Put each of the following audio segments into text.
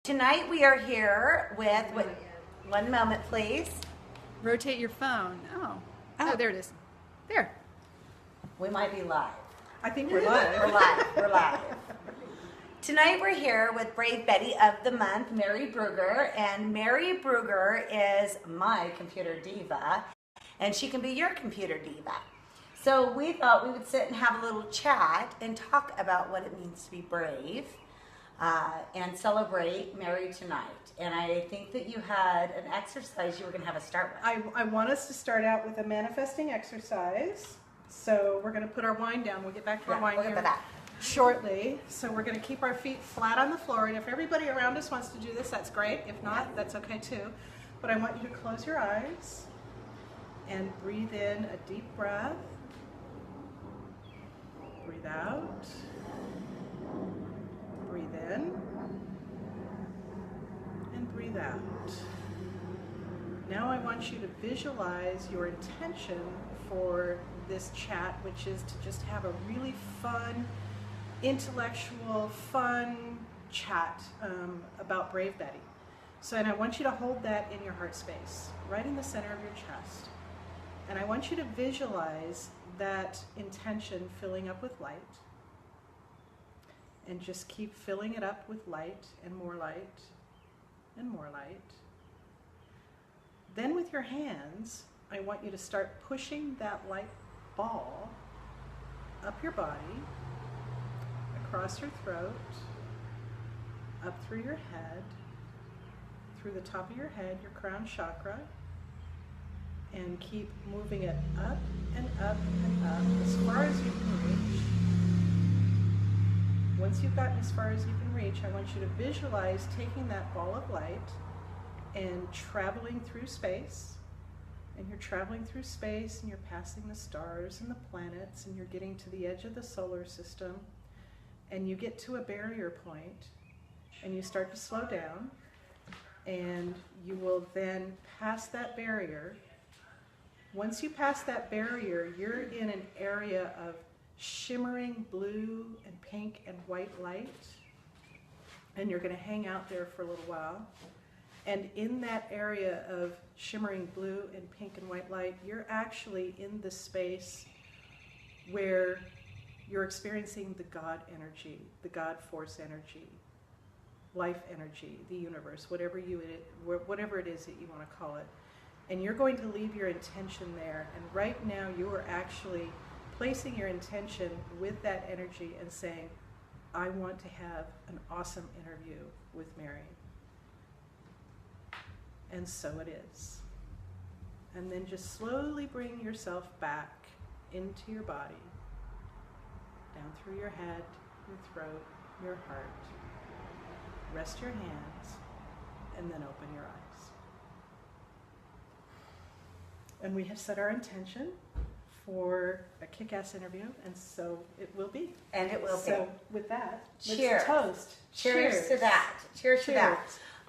Tonight we are here with, one moment please. Rotate your phone. Oh, there it is. There. We might be live. I think we're live. We're live. Tonight we're here with Brave Betty of the Month, Mary Brugger. And Mary Brugger is my computer diva, and she can be your computer diva. So we thought we would sit and have a little chat and talk about what it means to be brave. And celebrate Mary tonight. And I think that you had an exercise you were going to have us start with. I want us to start out with a manifesting exercise. So we're going to put our wine down. We'll get back to our wine here shortly. So we're going to keep our feet flat on the floor. And if everybody around us wants to do this, that's great. If not, that's okay too. But I want you to close your eyes and breathe in a deep breath. Breathe out. Breathe in and breathe out. Now I want you to visualize your intention for this chat, which is to just have a really fun, intellectual, fun chat about Brave Betty. So, and I want you to hold that in your heart space, right in the center of your chest. And I want you to visualize that intention filling up with light. And just keep filling it up with light and more light and more light. Then with your hands, I want you to start pushing that light ball up your body, across your throat, up through your head, through the top of your head, your crown chakra, and keep moving it up and up and up as far as you can reach. Once you've gotten as far as you can reach, I want you to visualize taking that ball of light and traveling through space. And you're traveling through space and you're passing the stars and the planets and you're getting to the edge of the solar system. And you get to a barrier point and you start to slow down. And you will then pass that barrier. Once you pass that barrier, you're in an area of shimmering blue and pink and white light, and you're going to hang out there for a little while. And in that area of shimmering blue and pink and white light, you're actually in the space where you're experiencing the God energy, the God force energy, life energy, the universe, whatever it is that you want to call it. And you're going to leave your intention there. And right now you are actually placing your intention with that energy and saying, I want to have an awesome interview with Mary. And so it is. And then just slowly bring yourself back into your body, down through your head, your throat, your heart. Rest your hands, and then open your eyes. And we have set our intention for a kick-ass interview, and so it will be. And it will be. So with that, cheers. Let's toast. Cheers to that. Cheers to that.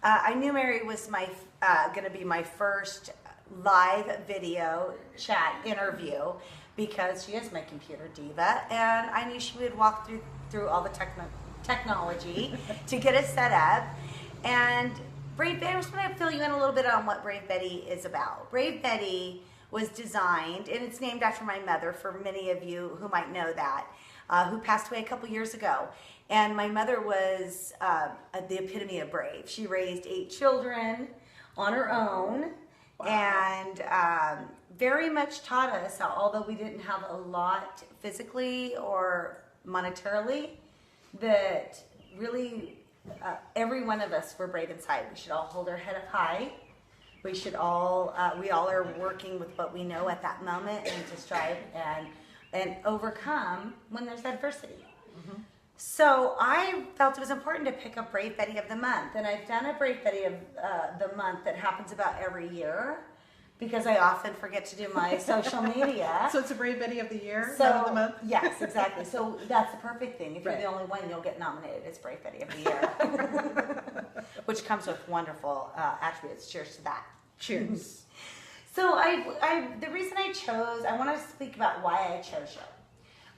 I knew Mary was going to be my first live video chat interview because she is my computer diva, and I knew she would walk through all the technology to get us set up. And Brave Betty, I'm just going to fill you in a little bit on what Brave Betty is about. Brave Betty was designed, and it's named after my mother, for many of you who might know that, who passed away a couple years ago. And my mother was the epitome of brave. She raised 8 children on her own. Wow. And very much taught us, although we didn't have a lot physically or monetarily, that really every one of us were brave inside. We should all hold our head up high. We should all, we all are working with what we know at that moment and to strive and overcome when there's adversity. Mm-hmm. So I felt it was important to pick a Brave Betty of the Month. And I've done a Brave Betty of the Month that happens about every year because I often forget to do my social media. So it's a Brave Betty of the Year, so, not of the month? Yes, exactly. So that's the perfect thing. If you're the only one, you'll get nominated as Brave Betty of the Year, which comes with wonderful attributes. Cheers to that. Cheers. So the reason I want to speak about why I chose you.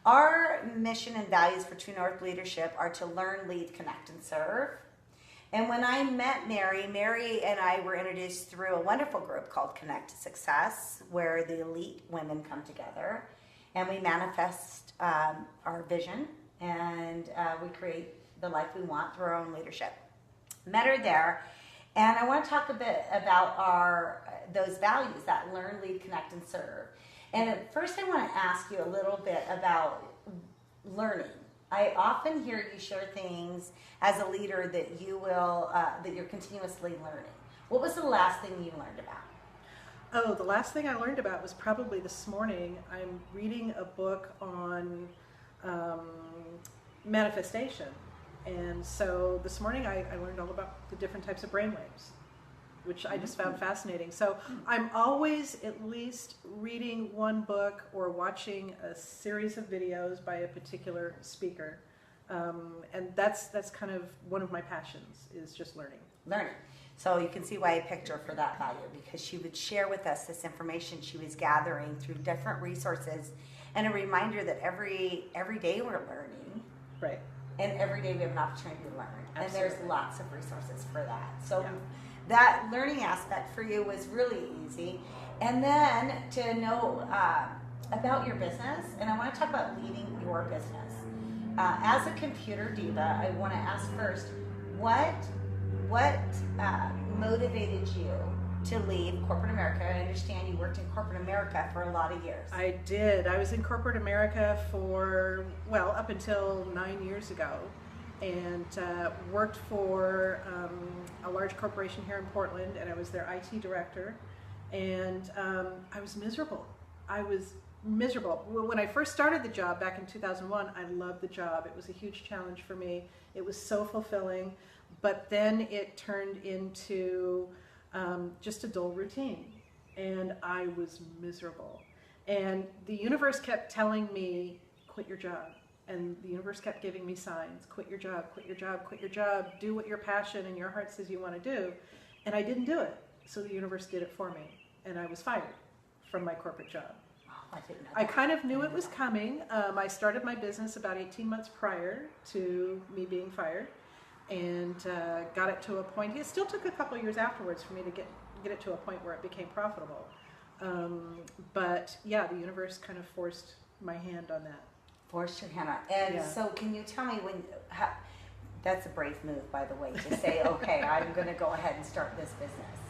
Our mission and values for True North Leadership are to learn, lead, connect, and serve. And when I met Mary, Mary and I were introduced through a wonderful group called Connect to Success, where the elite women come together and we manifest our vision, and we create the life we want through our own leadership. Met her there, and I want to talk a bit about those values, that learn, lead, connect, and serve. And at first I want to ask you a little bit about learning. I often hear you share things as a leader that you will, that you're continuously learning. What was the last thing you learned about? Oh, the last thing I learned about was probably this morning. I'm reading a book on manifestation. And so this morning I learned all about the different types of brainwaves, which I just found fascinating. So I'm always at least reading one book or watching a series of videos by a particular speaker. And that's kind of one of my passions, is just learning. Learning. So you can see why I picked her for that value, because she would share with us this information she was gathering through different resources, and a reminder that every day we're learning. Right. And every day we have an opportunity to learn. Absolutely. And there's lots of resources for that. So yeah. That learning aspect for you was really easy. And then to know about your business, and I want to talk about leading your business. As a computer diva, I want to ask first, what motivated you to leave corporate America? I understand you worked in corporate America for a lot of years. I did. I was in corporate America for, well, up until 9 years ago, and worked for a large corporation here in Portland, and I was their IT director, and I was miserable. When I first started the job back in 2001, I loved the job. It was a huge challenge for me. It was so fulfilling, but then it turned into just a dull routine, and I was miserable. And the universe kept telling me, quit your job. And the universe kept giving me signs, quit your job, quit your job, quit your job, do what your passion and your heart says you want to do. And I didn't do it. So the universe did it for me, and I was fired from my corporate job. Oh, I didn't know I that. kind of knew it was coming. I started my business about 18 months prior to me being fired, and got it to a point. It still took a couple of years afterwards for me to get it to a point where it became profitable. But yeah, the universe kind of forced my hand on that. Forced your hand on. And Yeah. so can you tell me that's a brave move, by the way, to say, okay, I'm going to go ahead and start this business.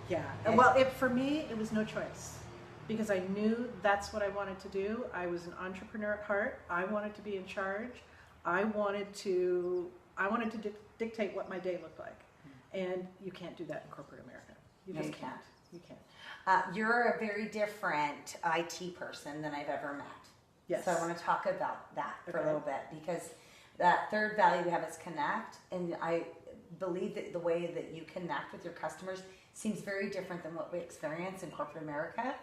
Yeah. And- Well, for me, it was no choice, because I knew that's what I wanted to do. I was an entrepreneur at heart. I wanted to be in charge. I wanted to dictate what my day looked like. And you can't do that in corporate America. You No, just you can't. You can't. You're a very different IT person than I've ever met. Yes. So I want to talk about that for a Okay. little bit, because that third value we have is connect. And I believe that the way that you connect with your customers seems very different than what we experience in corporate America.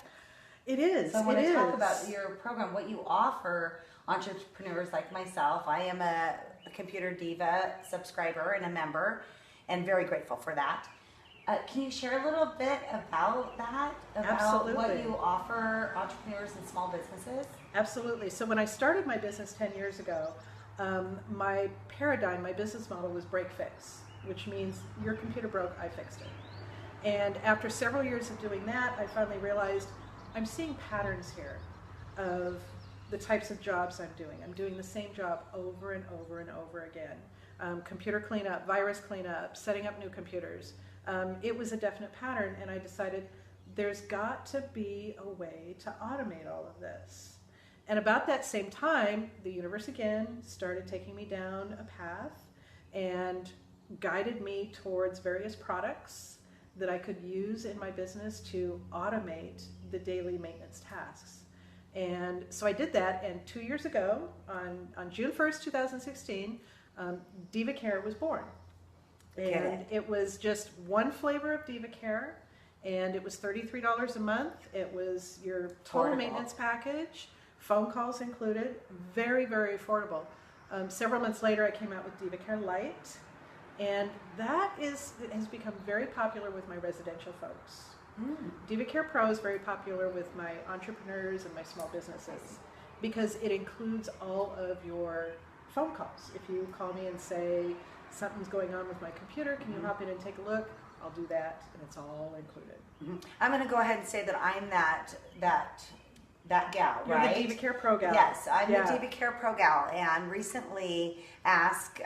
It is. So I want it to talk is. about your program, what you offer entrepreneurs like myself. I am a Computer Diva subscriber and a member, and very grateful for that. Can you share a little bit about that? About what Absolutely. you offer entrepreneurs and small businesses? Absolutely. So when I started my business 10 years ago, my paradigm, my business model was break fix, which means your computer broke, I fixed it. And after several years of doing that, I finally realized I'm seeing patterns here of the types of jobs I'm doing. I'm doing the same job over and over and over again. Computer cleanup, virus cleanup, setting up new computers. It was a definite pattern, and I decided there's got to be a way to automate all of this. And about that same time, the universe again started taking me down a path and guided me towards various products that I could use in my business to automate the daily maintenance tasks. And so I did that, and 2 years ago, on June 1st, 2016, Diva Care was born. And it was just one flavor of Diva Care, and it was $33 a month. It was your total Affordable. maintenance package, phone calls included, very, very affordable. Several months later, I came out with Diva Care Lite, and that has become very popular with my residential folks. Diva Care Pro is very popular with my entrepreneurs and my small businesses, because it includes all of your phone calls. If you call me and say, something's going on with my computer. Can you hop in and take a look? I'll do that, and it's all included. I'm going to go ahead and say that I'm that gal, You're right? the Diva Care Pro gal. Yes, I'm the Diva Care Pro gal, and recently asked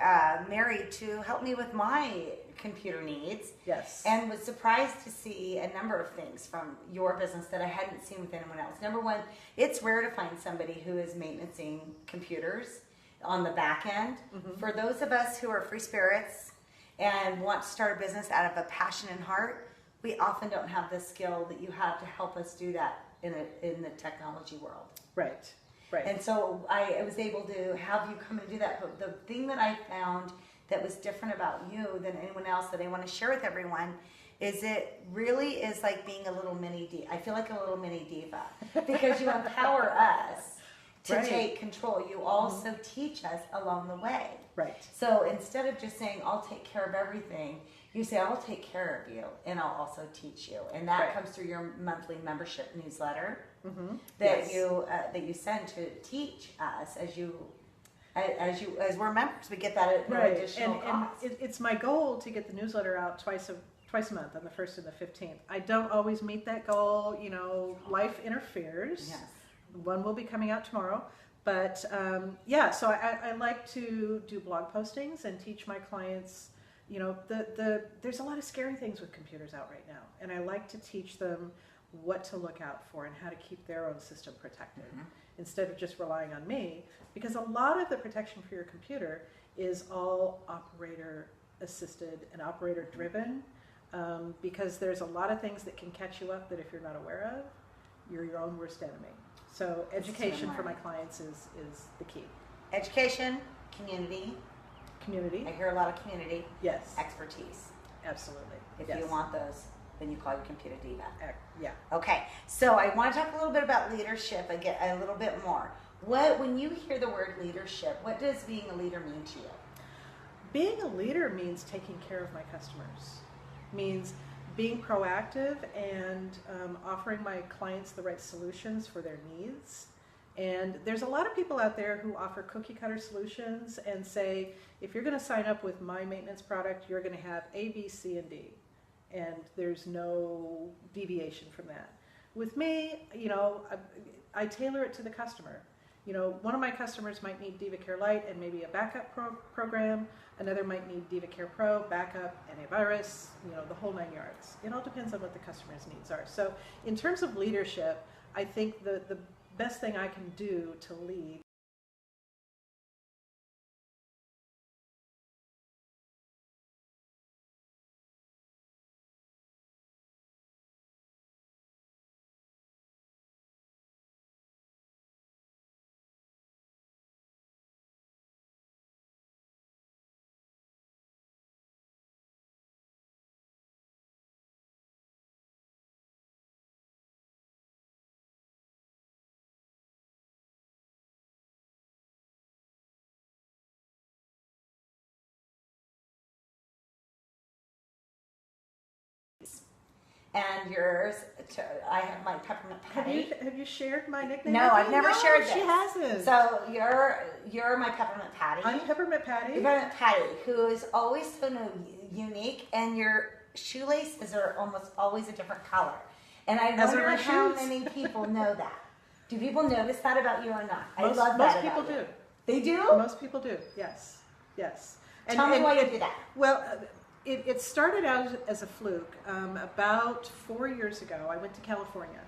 Mary to help me with my computer needs. Yes. And was surprised to see a number of things from your business that I hadn't seen with anyone else. Number one, it's rare to find somebody who is maintaining computers on the back end. For those of us who are free spirits and want to start a business out of a passion and heart, we often don't have the skill that you have to help us do that in the technology world. Right. Right. And so I was able to have you come and do that. But the thing that I found that was different about you than anyone else that I want to share with everyone is it really is like being a little mini diva. I feel like a little mini diva because you empower us to take control. You also teach us along the way. Right. So instead of just saying, I'll take care of everything, you say, I'll take care of you and I'll also teach you. And that comes through your monthly membership newsletter that you send to teach us as we're members. We get that at no additional cost. And it's my goal to get the newsletter out twice a month, on the 1st and the 15th. I don't always meet that goal. You know, life interferes. Yes. One will be coming out tomorrow. But so I like to do blog postings and teach my clients, you know, there's a lot of scary things with computers out right now. And I like to teach them what to look out for and how to keep their own system protected instead of just relying on me. Because a lot of the protection for your computer is all operator assisted and operator driven, because there's a lot of things that can catch you up that if you're not aware of, you're your own worst enemy. So education for my clients is the key. Education, community. Community. I hear a lot of community. Yes. Expertise. Absolutely. If you want those, then you call your ComputerDiva. Yeah. Okay, so I want to talk a little bit about leadership again, a little bit more. When you hear the word leadership, what does being a leader mean to you? Being a leader means taking care of my customers. Means being proactive and offering my clients the right solutions for their needs. And there's a lot of people out there who offer cookie cutter solutions and say, if you're going to sign up with my maintenance product, you're going to have A, B, C, and D. And there's no deviation from that. With me, you know, I tailor it to the customer. You know, one of my customers might need Diva Care Lite and maybe a backup program. Another might need Diva Care Pro, backup, antivirus, you know, the whole 9 yards. It all depends on what the customer's needs are. So in terms of leadership, I think the best thing I can do to lead And yours, I have my peppermint patty. Have you shared my nickname? No, I've never shared this. She hasn't. So you're my peppermint patty. I'm Peppermint Patty. You're Peppermint Patty, who is always so unique, and your shoelaces are almost always a different color. And I wonder how many people know that. Do people notice that about you or not? I love that. Most people do. They do? Most people do. Yes. Yes. Tell me why you do that. Well, it started out as a fluke. About 4 years ago, I went to California,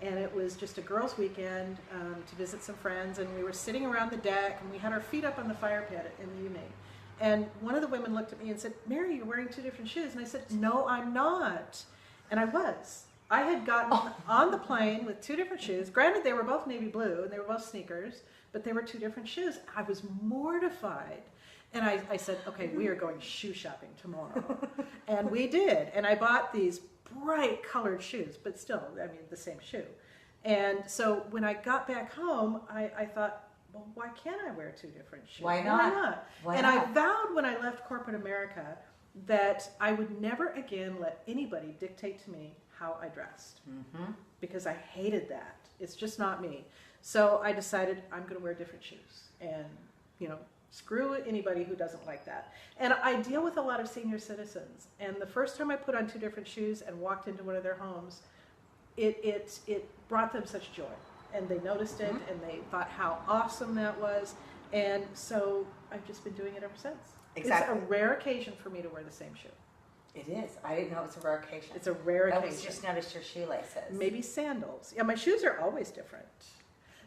and it was just a girls' weekend to visit some friends, and we were sitting around the deck, and we had our feet up on the fire pit in the evening. And one of the women looked at me and said, "Mary, you're wearing 2 different shoes." And I said, "No, I'm not." And I was. I had gotten on the plane with 2 different shoes. Granted, they were both navy blue, and they were both sneakers, but they were 2 different shoes. I was mortified. And I said, okay, we are going shoe shopping tomorrow. And we did. And I bought these bright colored shoes, but still, I mean, the same shoe. And so when I got back home, I thought, well, why can't I wear 2 different shoes? Why not? Why not? I vowed when I left corporate America that I would never again let anybody dictate to me how I dressed. Because I hated that. It's just not me. So I decided I'm going to wear different shoes. And, you know, Screw anybody who doesn't like that. And I deal with a lot of senior citizens. And the first time I put on 2 different shoes and walked into one of their homes, it brought them such joy. And they noticed it, and they thought how awesome that was. And so I've just been doing it ever since. Exactly. It's a rare occasion for me to wear the same shoe. It is. I didn't know it was a rare occasion. It's a rare occasion. I was just noticed your shoelaces. Maybe sandals. Yeah, my shoes are always different.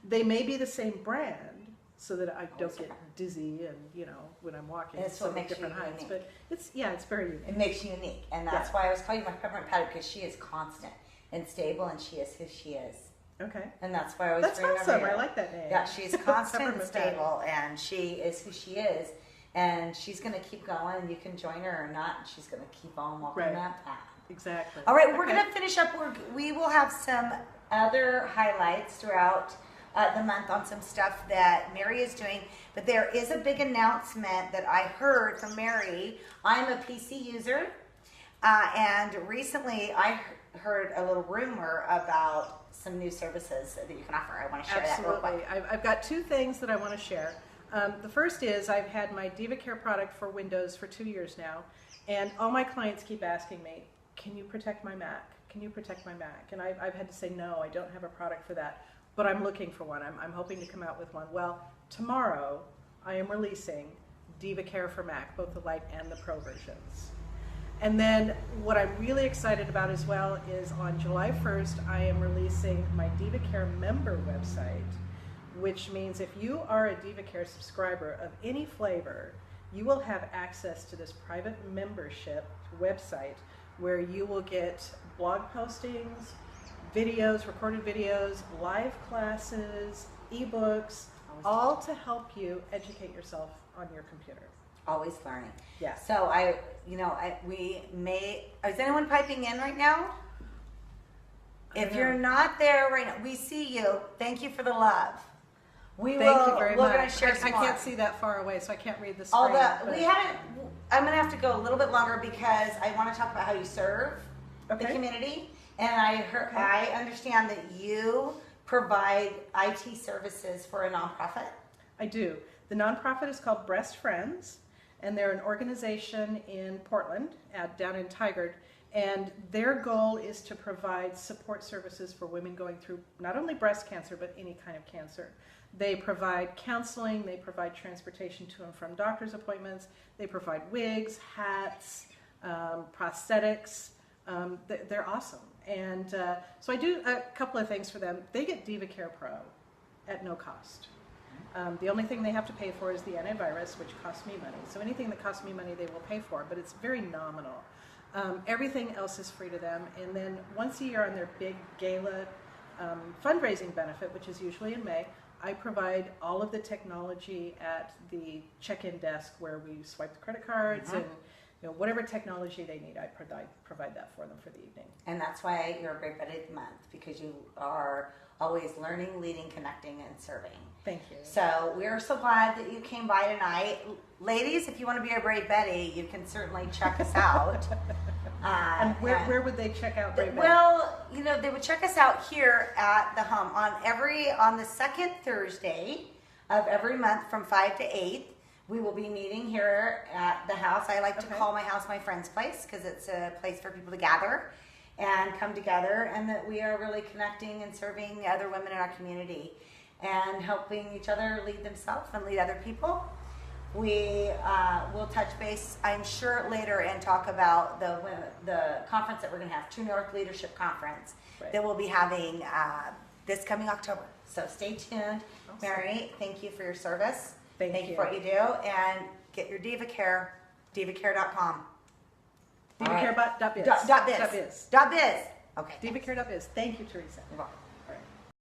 They may be the same brand, so that I don't get dizzy and, you know, when I'm walking. It's what makes different you heights. unique. But it's very unique. It makes you unique. And that's why I was calling you my peppermint patty, because she is constant and stable, and she is who she is. Okay. And that's why I always That's remember awesome. you. I like that name. Yeah, she's constant and Peppermint stable, and she is who she is. And she's going to keep going. You can join her or not. And she's going to keep on walking that path. Exactly. All right, we're going to finish up. We will have some other highlights throughout the month on some stuff that Mary is doing. But there is a big announcement that I heard from Mary. I'm a PC user. And recently I heard a little rumor about some new services that you can offer. I want to share that real quick. I've got 2 things that I want to share. The first is I've had my Diva Care product for Windows for 2 years now, and all my clients keep asking me, can you protect my Mac? Can you protect my Mac? And I've had to say, no, I don't have a product for that, but I'm looking for one. I'm hoping to come out with one. Well, tomorrow I am releasing Diva Care for Mac, both the Lite and the Pro versions. And then what I'm really excited about as well is on July 1st, I am releasing my Diva Care member website, which means if you are a Diva Care subscriber of any flavor, you will have access to this private membership website where you will get blog postings, videos, recorded videos, live classes, ebooks, all to help you educate yourself on your computer. Always learning. Yeah. So is anyone piping in right now? If you're not there right now, we see you. Thank you for the love. Thank you very much. We're going to share some I more. can't see that far away, so I can't read the screen. I'm going to have to go a little bit longer because I want to talk about how you serve the community. And I understand that you provide IT services for a nonprofit. I do. The nonprofit is called Breast Friends, and they're an organization in Portland, down in Tigard, and their goal is to provide support services for women going through not only breast cancer, but any kind of cancer. They provide counseling, they provide transportation to and from doctor's appointments, they provide wigs, hats, prosthetics. They're awesome. And so I do a couple of things for them. They get Diva Care Pro at no cost. The only thing they have to pay for is the antivirus, which costs me money. So anything that costs me money, they will pay for, but it's very nominal. Everything else is free to them. And then once a year on their big gala fundraising benefit, which is usually in May, I provide all of the technology at the check-in desk where we swipe the credit cards and whatever technology they need, I provide that for them for the evening. And that's why you're a Great Buddy of the Month, because you are always learning, leading, connecting, and serving. Thank you. So we're so glad that you came by tonight. Ladies, if you want to be a Brave Betty, you can certainly check us out. And where would they check out Brave Betty? Well, they would check us out here at the Hum on the second Thursday of every month from 5 to 8. We will be meeting here at the house. I like to call my house my friend's place because it's a place for people to gather and come together, and that we are really connecting and serving other women in our community and helping each other lead themselves and lead other people. We will touch base, I'm sure, later and talk about the conference that we're going to have, True North Leadership Conference, that we'll be having this coming October. So stay tuned. Awesome. Mary, thank you for your service. Thank you for what you do. And get your Diva Care, divacare.com. Divacare.biz. .biz. Okay. Divacare.biz. Thank you, Teresa. You're welcome.